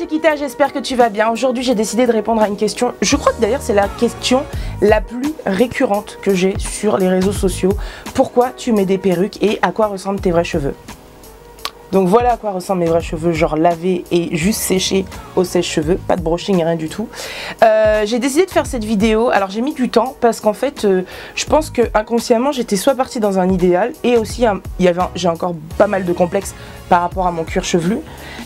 Chiquita, j'espère que tu vas bien. Aujourd'hui, j'ai décidé de répondre à une question. Je crois que d'ailleurs, c'est la question la plus récurrente que j'ai sur les réseaux sociaux. Pourquoi tu mets des perruques et à quoi ressemblent tes vrais cheveux? Donc voilà à quoi ressemblent mes vrais cheveux, genre lavés et juste séchés au sèche-cheveux, pas de brushing, rien du tout. J'ai décidé de faire cette vidéo, alors j'ai mis du temps parce qu'en fait je pense que inconsciemment j'étais soit partie dans un idéal et aussi j'ai encore pas mal de complexes par rapport à mon cuir chevelu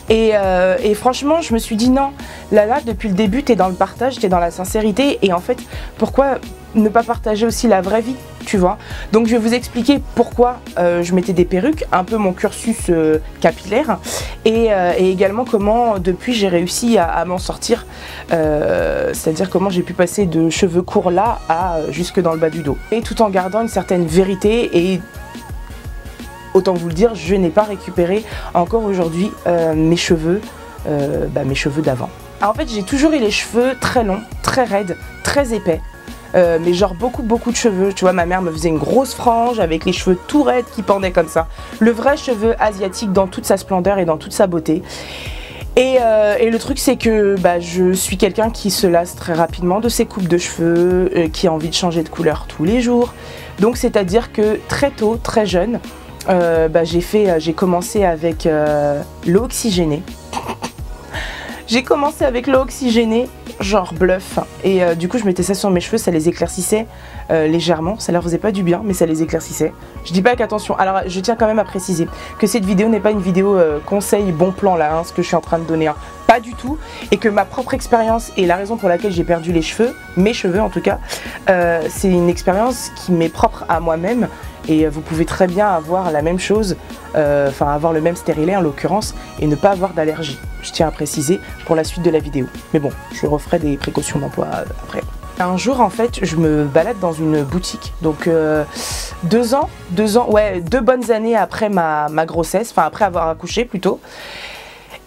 et franchement je me suis dit non, là depuis le début t'es dans le partage, t'es dans la sincérité et en fait pourquoi ne pas partager aussi la vraie vie, tu vois. Donc je vais vous expliquer pourquoi je mettais des perruques, un peu mon cursus capillaire et également comment depuis j'ai réussi à m'en sortir, c'est-à-dire comment j'ai pu passer de cheveux courts là à jusque dans le bas du dos et tout en gardant une certaine vérité. Et autant vous le dire, je n'ai pas récupéré encore aujourd'hui mes cheveux d'avant. En fait j'ai toujours eu les cheveux très longs, très raides, très épais. Mais genre beaucoup de cheveux, tu vois, ma mère me faisait une grosse frange avec les cheveux tout raides qui pendaient comme ça, le vrai cheveu asiatique dans toute sa splendeur et dans toute sa beauté. Et le truc c'est que je suis quelqu'un qui se lasse très rapidement de ses coupes de cheveux, qui a envie de changer de couleur tous les jours. Donc c'est à dire que très tôt, très jeune, j'ai commencé avec l'eau oxygénée. J'ai commencé avec l'eau oxygénée, genre bluff, et du coup je mettais ça sur mes cheveux, ça les éclaircissait légèrement, ça leur faisait pas du bien mais ça les éclaircissait. Je dis pas qu'attention, alors je tiens quand même à préciser que cette vidéo n'est pas une vidéo conseil bon plan là, ce que je suis en train de donner, pas du tout, et que ma propre expérience et la raison pour laquelle j'ai perdu les cheveux, mes cheveux en tout cas, c'est une expérience qui m'est propre à moi-même. Et vous pouvez très bien avoir la même chose, avoir le même stérilet en l'occurrence, et ne pas avoir d'allergie. Je tiens à préciser pour la suite de la vidéo. Mais bon, je referai des précautions d'emploi après. Un jour en fait, je me balade dans une boutique, donc 2 bonnes années après ma grossesse, enfin après avoir accouché plutôt.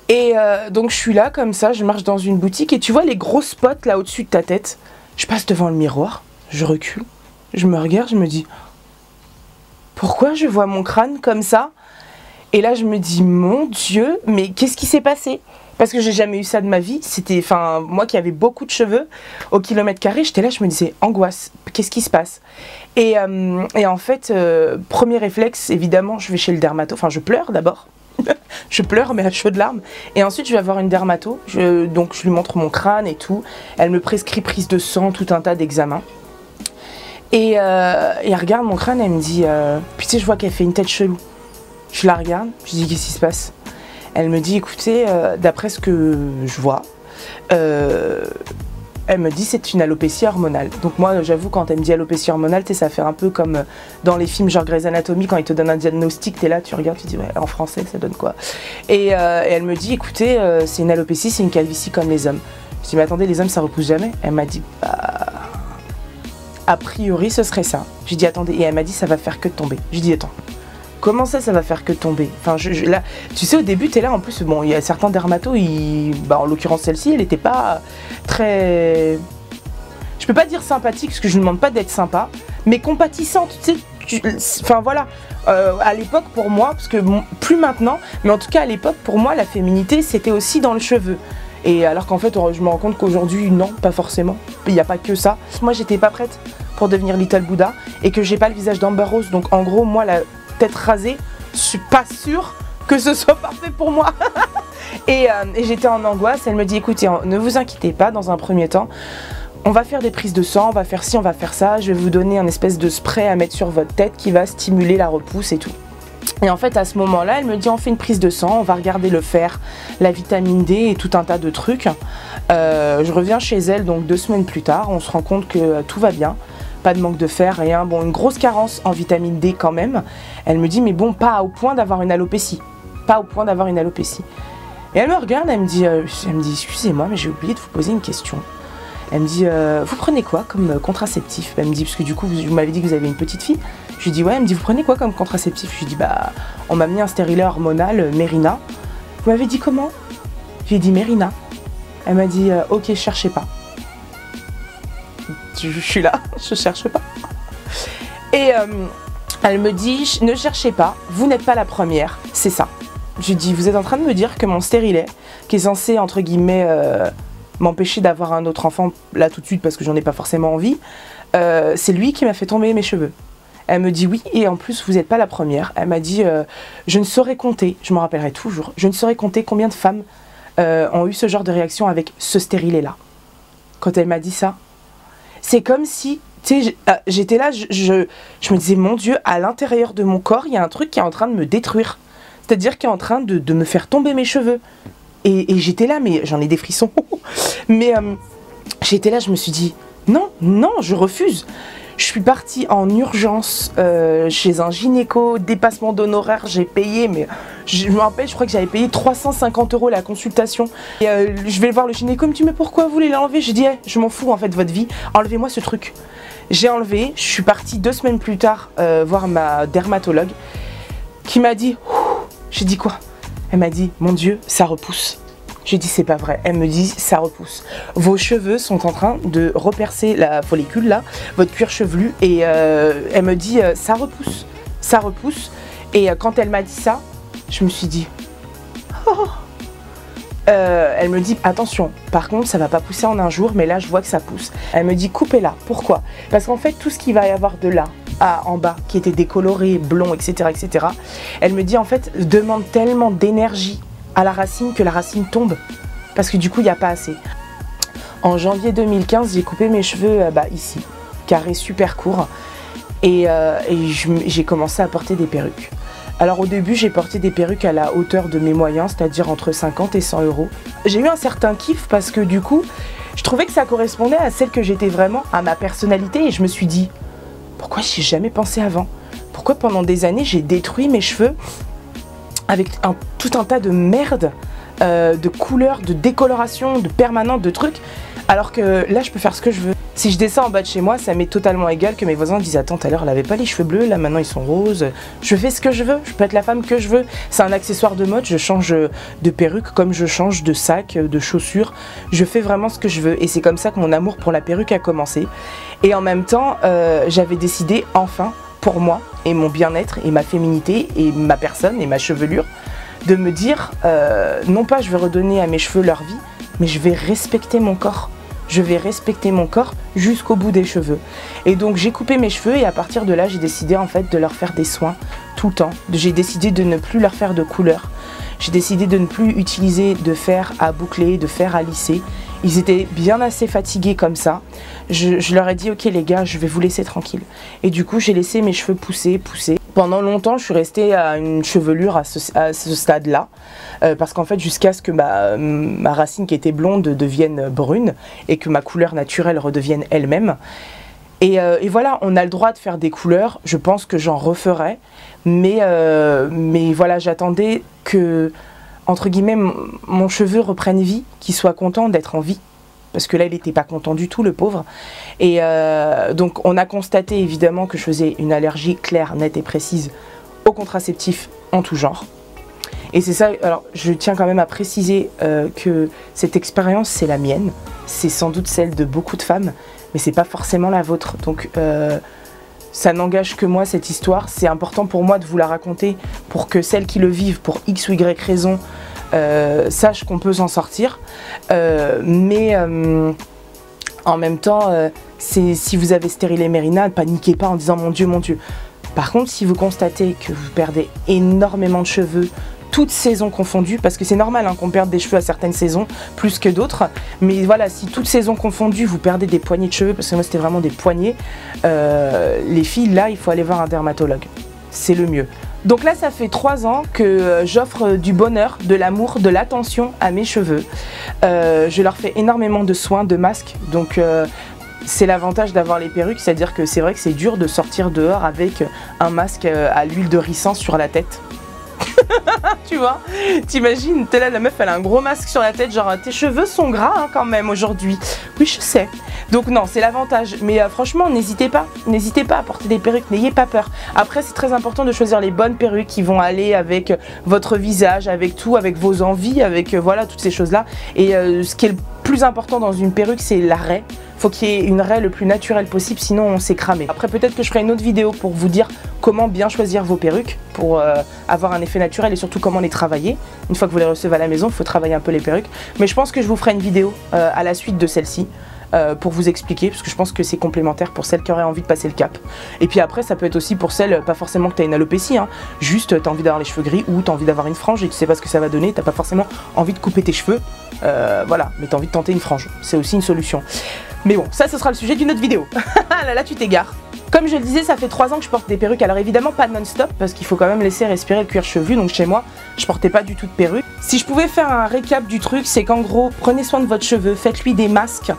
Et donc je suis là comme ça, je marche dans une boutique et tu vois les gros spots là au-dessus de ta tête. Je passe devant le miroir, je recule, je me regarde, je me dis... Pourquoi je vois mon crâne comme ça? Et là je me dis mon Dieu, mais qu'est-ce qui s'est passé? Parce que j'ai jamais eu ça de ma vie. C'était, moi qui avais beaucoup de cheveux au kilomètre carré, j'étais là, je me disais angoisse, qu'est-ce qui se passe? Et en fait, premier réflexe, évidemment, je vais chez le dermato, je pleure d'abord. Je pleure mais à chaudes larmes. Et ensuite je vais voir une dermato, donc je lui montre mon crâne et tout. Elle me prescrit prise de sang, tout un tas d'examens. Et elle regarde mon crâne, elle me dit puis tu sais, je vois qu'elle fait une tête chelou. Je la regarde, je dis qu'est-ce qui se passe? Elle me dit écoutez, d'après ce que je vois, elle me dit c'est une alopécie hormonale. Donc moi j'avoue, quand elle me dit alopécie hormonale, tu sais, ça fait un peu comme dans les films genre Grey's Anatomy, quand ils te donnent un diagnostic, t'es là, tu regardes, tu dis ouais, en français ça donne quoi? Et elle me dit écoutez, c'est une alopécie, c'est une calvitie comme les hommes. Je dis mais attendez, les hommes ça repousse jamais? Elle m'a dit a priori ce serait ça. J'ai dit attendez, et elle m'a dit ça va faire que de tomber. J'ai dit attends, comment ça va faire que de tomber? Là, tu sais, au début t'es là, en plus bon, il y a certains dermatos, en l'occurrence celle-ci, elle était pas très... Je peux pas dire sympathique parce que je ne demande pas d'être sympa, mais compatissante, tu sais, voilà. À l'époque pour moi, parce que plus maintenant, mais en tout cas à l'époque pour moi la féminité c'était aussi dans le cheveu. Et alors qu'en fait, je me rends compte qu'aujourd'hui, non, pas forcément. Il n'y a pas que ça. Moi, j'étais pas prête pour devenir Little Buddha et que j'ai pas le visage d'Amber Rose. Donc, en gros, moi, la tête rasée, je suis pas sûre que ce soit parfait pour moi. et j'étais en angoisse. Elle me dit, écoutez, ne vous inquiétez pas, dans un premier temps, on va faire des prises de sang, on va faire ci, on va faire ça. Je vais vous donner un espèce de spray à mettre sur votre tête qui va stimuler la repousse et tout. Et en fait à ce moment-là, elle me dit on fait une prise de sang, on va regarder le fer, la vitamine D et tout un tas de trucs. Je reviens chez elle donc 2 semaines plus tard, on se rend compte que tout va bien, pas de manque de fer, rien. Bon, une grosse carence en vitamine D quand même. Elle me dit mais bon, pas au point d'avoir une alopécie, pas au point d'avoir une alopécie. Et elle me regarde, elle me dit excusez-moi mais j'ai oublié de vous poser une question. Elle me dit vous prenez quoi comme contraceptif? Elle me dit parce que du coup vous m'avez dit que vous avez une petite fille. Je lui dis ouais, elle me dit vous prenez quoi comme contraceptif? Je lui dis on m'a mis un stérilet hormonal Mirena. Vous m'avez dit comment? Je lui ai dit Mirena. Elle m'a dit ok, cherchez pas. Je suis là, je cherche pas. Et elle me dit ne cherchez pas, vous n'êtes pas la première, c'est ça. J'ai dit, vous êtes en train de me dire que mon stérilet, qui est censé, entre guillemets, m'empêcher d'avoir un autre enfant là tout de suite parce que j'en ai pas forcément envie, c'est lui qui m'a fait tomber mes cheveux. Elle me dit oui, et en plus vous n'êtes pas la première. Elle m'a dit, je ne saurais compter, je me rappellerai toujours, je ne saurais compter combien de femmes ont eu ce genre de réaction avec ce stérilet-là. Quand elle m'a dit ça, c'est comme si, tu sais, j'étais là, je me disais, mon Dieu, à l'intérieur de mon corps, il y a un truc qui est en train de me détruire. C'est-à-dire qui est en train de me faire tomber mes cheveux. Et j'étais là, mais j'en ai des frissons. Mais j'étais là, je me suis dit, non, non, je refuse. Je suis partie en urgence chez un gynéco, dépassement d'honoraires, j'ai payé, mais je me rappelle, je crois que j'avais payé 350 € la consultation. Et je vais voir le gynéco, il me dit, mais pourquoi vous voulez l'enlever? J'ai dit, hey, je m'en fous en fait de votre vie, enlevez-moi ce truc. J'ai enlevé, je suis partie 2 semaines plus tard voir ma dermatologue qui m'a dit, j'ai dit quoi? Elle m'a dit, mon Dieu, ça repousse. J'ai dit, c'est pas vrai. Elle me dit, ça repousse. Vos cheveux sont en train de repercer la follicule là, votre cuir chevelu, et elle me dit, ça repousse. Ça repousse. Et quand elle m'a dit ça, je me suis dit, oh. Elle me dit, attention, par contre, ça va pas pousser en un jour, mais là, je vois que ça pousse. Elle me dit, coupez-la. Pourquoi? Parce qu'en fait, tout ce qu'il va y avoir de là en bas, qui était décoloré, blond, etc., etc., elle me dit, en fait, demande tellement d'énergie à la racine que la racine tombe. Parce que du coup, il n'y a pas assez. En janvier 2015, j'ai coupé mes cheveux ici, carré super court. Et j'ai commencé à porter des perruques. Alors au début, j'ai porté des perruques à la hauteur de mes moyens, c'est-à-dire entre 50 et 100 €. J'ai eu un certain kiff parce que du coup, je trouvais que ça correspondait à celle que j'étais vraiment, à ma personnalité. Et je me suis dit, pourquoi j'y ai jamais pensé avant? Pourquoi pendant des années, j'ai détruit mes cheveux avec tout un tas de merde, de couleurs, de décoloration, de permanente, de trucs, alors que là je peux faire ce que je veux. Si je descends en bas de chez moi, ça m'est totalement égal que mes voisins disent, attends, tout à l'heure elle avait pas les cheveux bleus, là maintenant ils sont roses. Je fais ce que je veux, je peux être la femme que je veux. C'est un accessoire de mode, je change de perruque comme je change de sac, de chaussures. Je fais vraiment ce que je veux, et c'est comme ça que mon amour pour la perruque a commencé. Et en même temps, j'avais décidé enfin, pour moi et mon bien-être et ma féminité et ma personne et ma chevelure, de me dire non pas je vais redonner à mes cheveux leur vie, mais je vais respecter mon corps. Je vais respecter mon corps jusqu'au bout des cheveux. Et donc j'ai coupé mes cheveux, et à partir de là j'ai décidé en fait de leur faire des soins tout le temps. J'ai décidé de ne plus leur faire de couleur. J'ai décidé de ne plus utiliser de fer à boucler, de fer à lisser. Ils étaient bien assez fatigués comme ça. Je leur ai dit, ok les gars, je vais vous laisser tranquille. Et du coup, j'ai laissé mes cheveux pousser. Pendant longtemps, je suis restée à une chevelure à ce stade-là. Parce qu'en fait, jusqu'à ce que ma racine qui était blonde devienne brune et que ma couleur naturelle redevienne elle-même. Et voilà, on a le droit de faire des couleurs. Je pense que j'en referai. Mais voilà, j'attendais que, entre guillemets, mon cheveu reprenne vie, qu'il soit content d'être en vie. Parce que là, il n'était pas content du tout, le pauvre. Et donc, on a constaté évidemment que je faisais une allergie claire, nette et précise aux contraceptifs en tout genre. Et c'est ça, alors je tiens quand même à préciser que cette expérience, c'est la mienne. C'est sans doute celle de beaucoup de femmes, mais c'est pas forcément la vôtre. Donc, ça n'engage que moi, cette histoire. C'est important pour moi de vous la raconter pour que celles qui le vivent, pour X ou Y raison, sachent qu'on peut s'en sortir. Mais en même temps, si vous avez stérilé Mérina, ne paniquez pas en disant mon Dieu, mon Dieu. Par contre, si vous constatez que vous perdez énormément de cheveux, toutes saisons confondues, parce que c'est normal qu'on perde des cheveux à certaines saisons, plus que d'autres, mais voilà, si toutes saisons confondues, vous perdez des poignées de cheveux, parce que moi c'était vraiment des poignées, les filles, là, il faut aller voir un dermatologue. C'est le mieux. Donc là, ça fait 3 ans que j'offre du bonheur, de l'amour, de l'attention à mes cheveux. Je leur fais énormément de soins, de masques, donc c'est l'avantage d'avoir les perruques, c'est-à-dire que c'est vrai que c'est dur de sortir dehors avec un masque à l'huile de ricin sur la tête. Tu vois, t'imagines, t'es là, la meuf elle a un gros masque sur la tête, genre tes cheveux sont gras quand même aujourd'hui. Oui, je sais. Donc non, c'est l'avantage. Mais franchement, n'hésitez pas à porter des perruques, n'ayez pas peur. Après, c'est très important de choisir les bonnes perruques qui vont aller avec votre visage, avec tout, avec vos envies, avec voilà, toutes ces choses-là. Et ce qui est plus important dans une perruque, c'est la raie. Faut qu'il y ait une raie le plus naturelle possible, sinon on s'est cramé. Après peut-être que je ferai une autre vidéo pour vous dire comment bien choisir vos perruques pour avoir un effet naturel et surtout comment les travailler. Une fois que vous les recevez à la maison, il faut travailler un peu les perruques. Mais je pense que je vous ferai une vidéo à la suite de celle-ci. Pour vous expliquer, parce que je pense que c'est complémentaire pour celles qui auraient envie de passer le cap. Et puis après, ça peut être aussi pour celles, pas forcément que tu as une alopécie, hein, juste tu as envie d'avoir les cheveux gris ou tu as envie d'avoir une frange et tu sais pas ce que ça va donner, tu pas forcément envie de couper tes cheveux, voilà, mais tu as envie de tenter une frange, c'est aussi une solution. Mais bon, ça ce sera le sujet d'une autre vidéo. Là tu t'égares. Comme je le disais, ça fait 3 ans que je porte des perruques. Alors évidemment pas non-stop parce qu'il faut quand même laisser respirer le cuir chevelu. Donc chez moi, je portais pas du tout de perruque. Si je pouvais faire un récap du truc, c'est qu'en gros, prenez soin de votre cheveu, faites-lui des masques.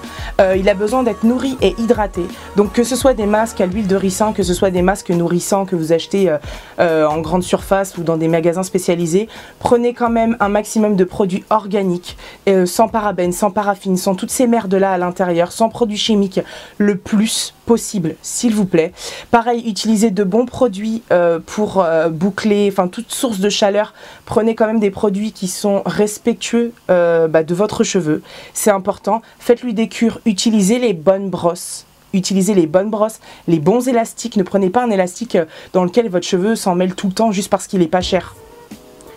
Il a besoin d'être nourri et hydraté. Donc que ce soit des masques à l'huile de ricin, que ce soit des masques nourrissants que vous achetez en grande surface ou dans des magasins spécialisés, prenez quand même un maximum de produits organiques, sans parabènes, sans paraffines, sans toutes ces merdes-là à l'intérieur, sans produits chimiques, le plus possible, s'il vous plaît. Pareil, utilisez de bons produits pour boucler, enfin toute source de chaleur. Prenez quand même des produits qui sont respectueux de votre cheveu, c'est important. Faites-lui des cures, utilisez les bonnes brosses. Utilisez les bonnes brosses, les bons élastiques. Ne prenez pas un élastique dans lequel votre cheveu s'en mêle tout le temps juste parce qu'il est pas cher.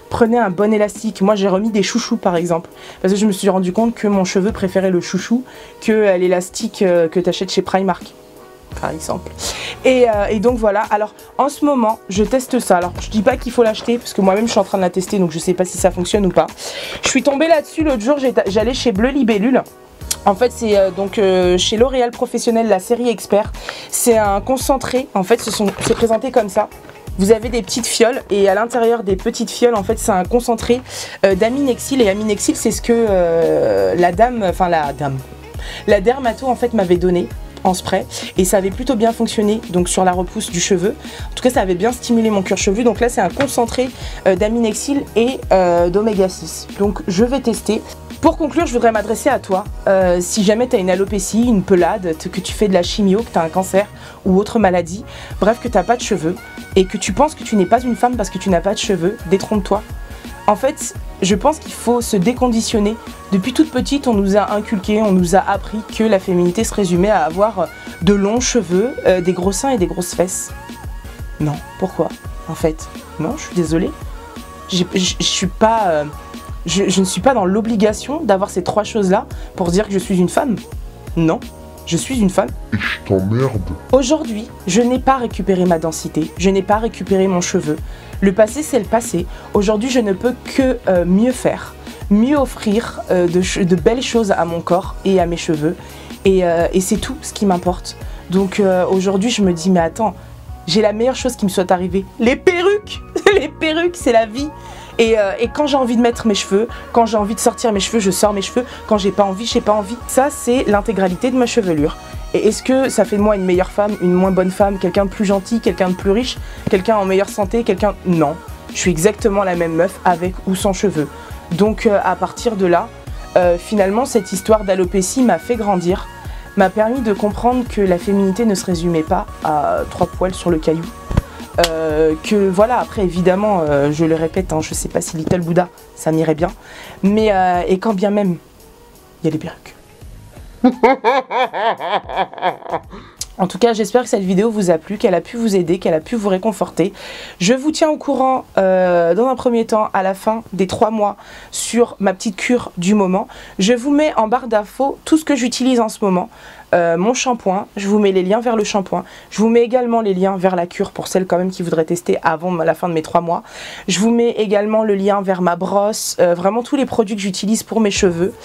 Prenez un bon élastique. Moi j'ai remis des chouchous par exemple, parce que je me suis rendu compte que mon cheveu préférait le chouchou que l'élastique que tu achètes chez Primark par exemple. Et donc voilà, alors en ce moment je teste ça. Alors je dis pas qu'il faut l'acheter parce que moi-même je suis en train de la tester, donc je sais pas si ça fonctionne ou pas. Je suis tombée là-dessus l'autre jour, j'allais chez Bleu Libellule. En fait c'est chez L'Oréal Professionnel, la série Expert. C'est un concentré, en fait c'est présenté comme ça. Vous avez des petites fioles et à l'intérieur des petites fioles, en fait, c'est un concentré d'Aminexil. Et Aminexil, c'est ce que la dermato en fait m'avait donné en spray et ça avait plutôt bien fonctionné donc sur la repousse du cheveu. En tout cas, ça avait bien stimulé mon cuir chevelu. Donc là, c'est un concentré d'Aminexil et d'Oméga 6. Donc je vais tester. Pour conclure, je voudrais m'adresser à toi. Si jamais tu as une alopécie, une pelade, que tu fais de la chimio, que tu as un cancer ou autre maladie, bref, que tu n'as pas de cheveux et que tu penses que tu n'es pas une femme parce que tu n'as pas de cheveux, détrompe-toi. En fait, je pense qu'il faut se déconditionner. Depuis toute petite, on nous a inculqué, on nous a appris que la féminité se résumait à avoir de longs cheveux, des gros seins et des grosses fesses. Non, pourquoi? En fait, non, je suis désolée. Je ne suis pas dans l'obligation d'avoir ces 3 choses-là pour dire que je suis une femme. Non, je suis une femme. Et je t'emmerde. Aujourd'hui, je n'ai pas récupéré ma densité, je n'ai pas récupéré mon cheveu. Le passé, c'est le passé. Aujourd'hui, je ne peux que mieux faire, mieux offrir de belles choses à mon corps et à mes cheveux. Et c'est tout ce qui m'importe. Donc aujourd'hui, je me dis, mais attends, j'ai la meilleure chose qui me soit arrivée. Les perruques. Les perruques, c'est la vie. Et quand j'ai envie de mettre mes cheveux, quand j'ai envie de sortir mes cheveux, je sors mes cheveux. Quand j'ai pas envie, j'ai pas envie. Ça, c'est l'intégralité de ma chevelure. Et est-ce que ça fait de moi une meilleure femme, une moins bonne femme, quelqu'un de plus gentil, quelqu'un de plus riche, quelqu'un en meilleure santé, quelqu'un... Non. Je suis exactement la même meuf avec ou sans cheveux. Donc à partir de là, finalement, cette histoire d'alopécie m'a fait grandir, m'a permis de comprendre que la féminité ne se résumait pas à 3 poils sur le caillou. Que voilà, après évidemment, je le répète, hein, je sais pas si Little Buddha ça m'irait bien, mais et quand bien même, il y a des perruques. En tout cas, j'espère que cette vidéo vous a plu, qu'elle a pu vous aider, qu'elle a pu vous réconforter. Je vous tiens au courant dans un premier temps à la fin des 3 mois sur ma petite cure du moment. Je vous mets en barre d'infos tout ce que j'utilise en ce moment. Mon shampoing, je vous mets les liens vers le shampoing. Je vous mets également les liens vers la cure pour celles quand même qui voudraient tester avant la fin de mes 3 mois. Je vous mets également le lien vers ma brosse, vraiment tous les produits que j'utilise pour mes cheveux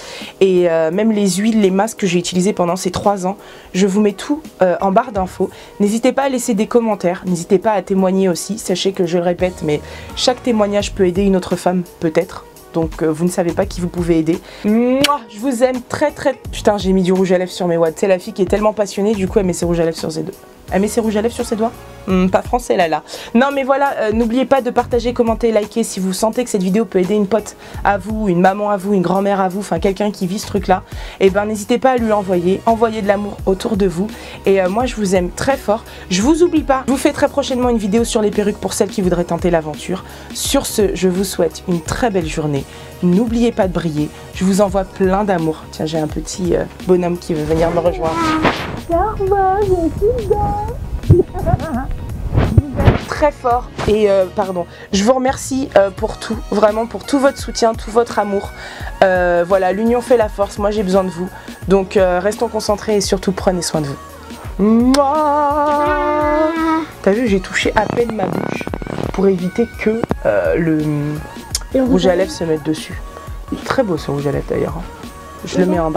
et même les huiles, les masques que j'ai utilisés pendant ces 3 ans. Je vous mets tout en barre d'infos. N'hésitez pas à laisser des commentaires, n'hésitez pas à témoigner aussi. Sachez que je le répète, mais chaque témoignage peut aider une autre femme, peut-être. Donc vous ne savez pas qui vous pouvez aider. Mouah, je vous aime très. Putain, j'ai mis du rouge à lèvres sur mes doigts. C'est la fille qui est tellement passionnée, du coup elle met ses rouges à lèvres sur ses doigts. Elle met ses rouges à lèvres sur ses doigts? Pas français là. Non mais voilà, n'oubliez pas de partager, commenter, liker si vous sentez que cette vidéo peut aider une pote à vous, une maman à vous, une grand-mère à vous, enfin quelqu'un qui vit ce truc là. Et ben n'hésitez pas à lui envoyer de l'amour autour de vous. Et moi je vous aime très fort. Je vous oublie pas, je vous fais très prochainement une vidéo sur les perruques pour celles qui voudraient tenter l'aventure. Sur ce, je vous souhaite une très belle journée. N'oubliez pas de briller, Je vous envoie plein d'amour. Tiens, j'ai un petit bonhomme qui veut venir me rejoindre. Très fort et pardon, je vous remercie pour tout, vraiment pour tout votre soutien, tout votre amour. Voilà, l'union fait la force, moi j'ai besoin de vous, donc restons concentrés et surtout prenez soin de vous. T'as vu, j'ai touché à peine ma bouche pour éviter que le rouge à lèvres se mette dessus. Très beau ce rouge à lèvres d'ailleurs, je le mets en bas.